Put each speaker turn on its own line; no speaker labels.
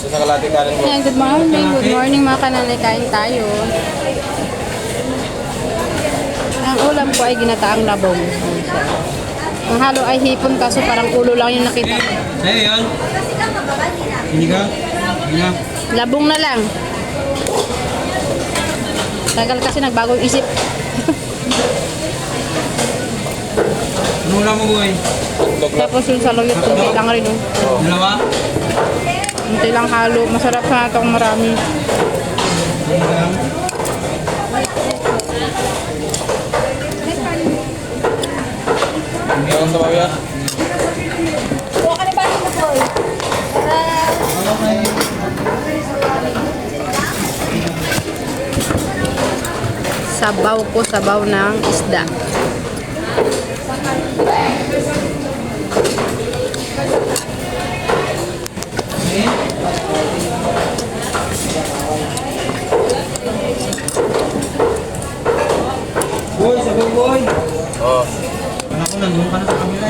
Sa kalate kanin mo.
Ayan, good morning. Good morning mga kananay. Kain tayo. Ang ulam ko ay ginataang labong. Ayan siya. Ang halo ay hipon kaso parang ulo lang yung nakita ko.
Sa'yo yan? Hindi ka? Hindi ka?
Labong na lang. Tagal kasi nagbagong isip.
Anong ulam mo, boy?
Tapos yung saluyot, kunti lang rin. Oh.
Dalawa?
Kunti lang halo. Masarap sa itong marami.
Hindi lang. Hindi ako sa bawya.
Sabaw ko, sabaw ng isda.
Boy, sabaw boy.
Oh.
Anak ko, nandun ka na sa kamila.